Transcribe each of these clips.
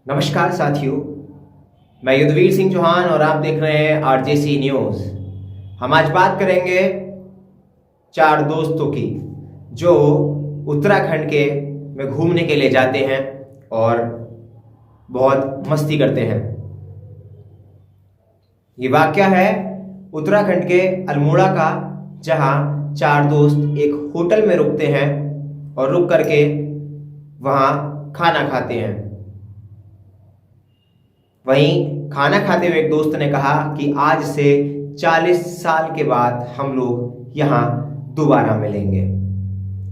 नमस्कार साथियों, मैं युद्धवीर सिंह चौहान और आप देख रहे हैं आरजेसी न्यूज़। हम आज बात करेंगे चार दोस्तों की जो उत्तराखंड के में घूमने के लिए जाते हैं और बहुत मस्ती करते हैं। ये वाकया है उत्तराखंड के अल्मोड़ा का, जहां चार दोस्त एक होटल में रुकते हैं और रुक करके वहां खाना खाते हैं। वहीं खाना खाते हुए एक दोस्त ने कहा कि आज से 40 साल के बाद हम लोग यहाँ दोबारा मिलेंगे।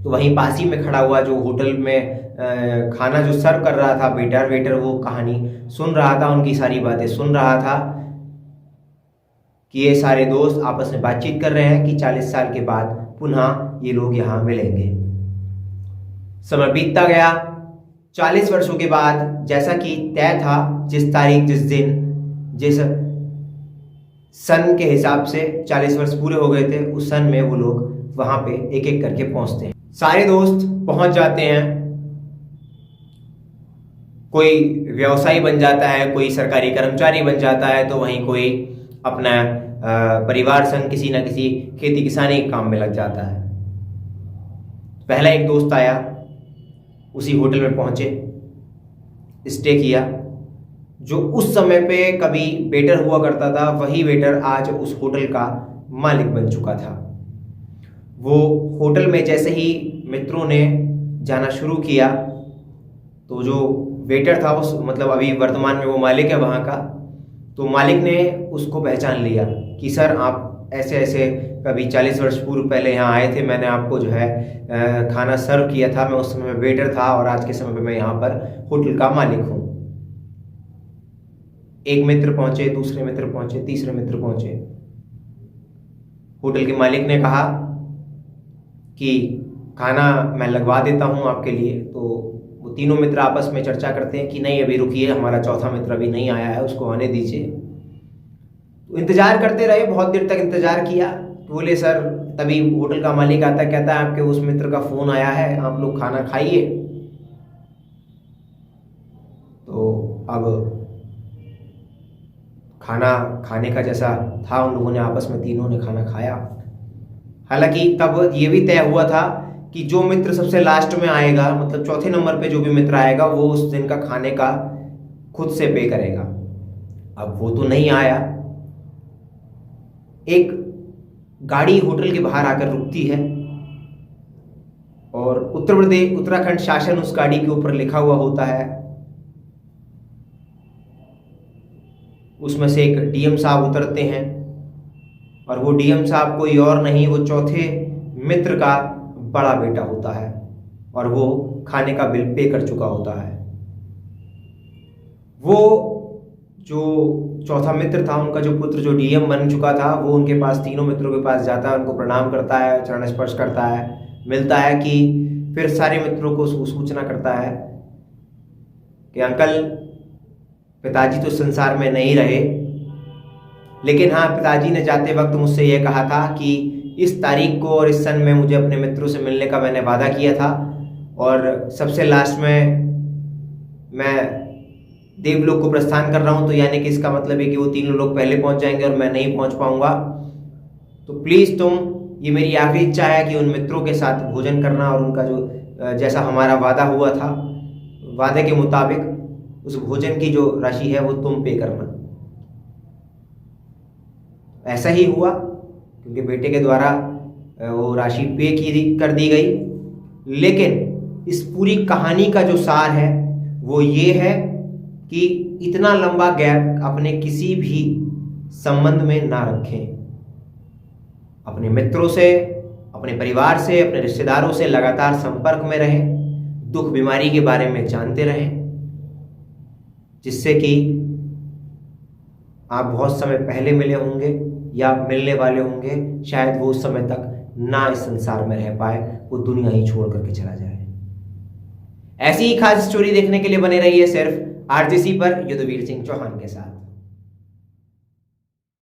तो वहीं पास ही में खड़ा हुआ जो होटल में खाना जो सर्व कर रहा था वेटर वो कहानी सुन रहा था, उनकी सारी बातें सुन रहा था कि ये सारे दोस्त आपस में बातचीत कर रहे हैं कि 40 साल के बाद पुनः ये लोग यहाँ मिलेंगे। समय बीतता गया। 40 वर्षों के बाद जैसा कि तय था, जिस तारीख जिस दिन जिस सन के हिसाब से 40 वर्ष पूरे हो गए थे, उस सन में वो लोग वहां पे एक एक करके पहुंचते हैं। सारे दोस्त पहुंच जाते हैं। कोई व्यवसायी बन जाता है, कोई सरकारी कर्मचारी बन जाता है, तो वहीं कोई अपना परिवार संग किसी ना किसी खेती किसानी के काम में लग जाता है। पहला एक दोस्त आया, उसी होटल में पहुंचे, स्टे किया। जो उस समय पे कभी वेटर हुआ करता था, वही वेटर आज उस होटल का मालिक बन चुका था। वो होटल में जैसे ही मित्रों ने जाना शुरू किया, तो जो वेटर था उस मतलब अभी वर्तमान में वो मालिक है वहाँ का, तो मालिक ने उसको पहचान लिया कि सर आप ऐसे ऐसे कभी 40 वर्ष पूर्व पहले यहाँ आए थे, मैंने आपको जो है खाना सर्व किया था, मैं उस समय में वेटर था और आज के समय पे मैं यहाँ पर होटल का मालिक हूँ। एक मित्र पहुंचे, दूसरे मित्र पहुंचे, तीसरे मित्र पहुंचे। होटल के मालिक ने कहा कि खाना मैं लगवा देता हूँ आपके लिए। तो वो तीनों मित्र आपस में चर्चा करते हैं कि नहीं अभी रुकिए, हमारा चौथा मित्र अभी नहीं आया है, उसको आने दीजिए। तो इंतजार करते रहे, बहुत देर तक इंतजार किया। बोले सर, तभी होटल का मालिक आता, कहता है आपके उस मित्र का फोन आया है, आप लोग खाना खाइए। तो अब खाना खाने का जैसा था, उन लोगों ने आपस में तीनों ने खाना खाया। हालांकि तब ये भी तय हुआ था कि जो मित्र सबसे लास्ट में आएगा, मतलब चौथे नंबर पे जो भी मित्र आएगा, वो उस दिन का खाने का खुद से पे करेगा। अब वो तो नहीं आया। एक गाड़ी होटल के बाहर आकर रुकती है और उत्तराखंड शासन उस गाड़ी के ऊपर लिखा हुआ होता है। उसमें से एक डीएम साहब उतरते हैं और वो डीएम साहब कोई और नहीं, वो चौथे मित्र का बड़ा बेटा होता है और वो खाने का बिल पे कर चुका होता है। वो जो चौथा मित्र था, उनका जो पुत्र जो डीएम बन चुका था, वो उनके पास, तीनों मित्रों के पास जाता है, उनको प्रणाम करता है, चरण स्पर्श करता है, मिलता है कि फिर सारे मित्रों को सूचना करता है कि अंकल, पिताजी तो संसार में नहीं रहे, लेकिन हाँ, पिताजी ने जाते वक्त मुझसे यह कहा था कि इस तारीख को और इस सन में मुझे अपने मित्रों से मिलने का मैंने वादा किया था और सबसे लास्ट में मैं देवलोक को प्रस्थान कर रहा हूँ। तो यानी कि इसका मतलब है कि वो तीनों लोग पहले पहुंच जाएंगे और मैं नहीं पहुंच पाऊंगा। तो प्लीज़ तुम, ये मेरी आखिरी इच्छा है कि उन मित्रों के साथ भोजन करना और उनका जो जैसा हमारा वादा हुआ था, वादे के मुताबिक उस भोजन की जो राशि है वो तुम पे करना। ऐसा ही हुआ, क्योंकि बेटे के द्वारा वो राशि पे कर दी गई। लेकिन इस पूरी कहानी का जो सार है वो ये है कि इतना लंबा गैप अपने किसी भी संबंध में ना रखें। अपने मित्रों से, अपने परिवार से, अपने रिश्तेदारों से लगातार संपर्क में रहें, दुख बीमारी के बारे में जानते रहें, जिससे कि आप बहुत समय पहले मिले होंगे या मिलने वाले होंगे, शायद वो उस समय तक ना इस संसार में रह पाए, वो दुनिया ही छोड़ करके चला जाए। ऐसी ही खास स्टोरी देखने के लिए बने रहिए सिर्फ आरजेसी पर युद्धवीर सिंह चौहान के साथ।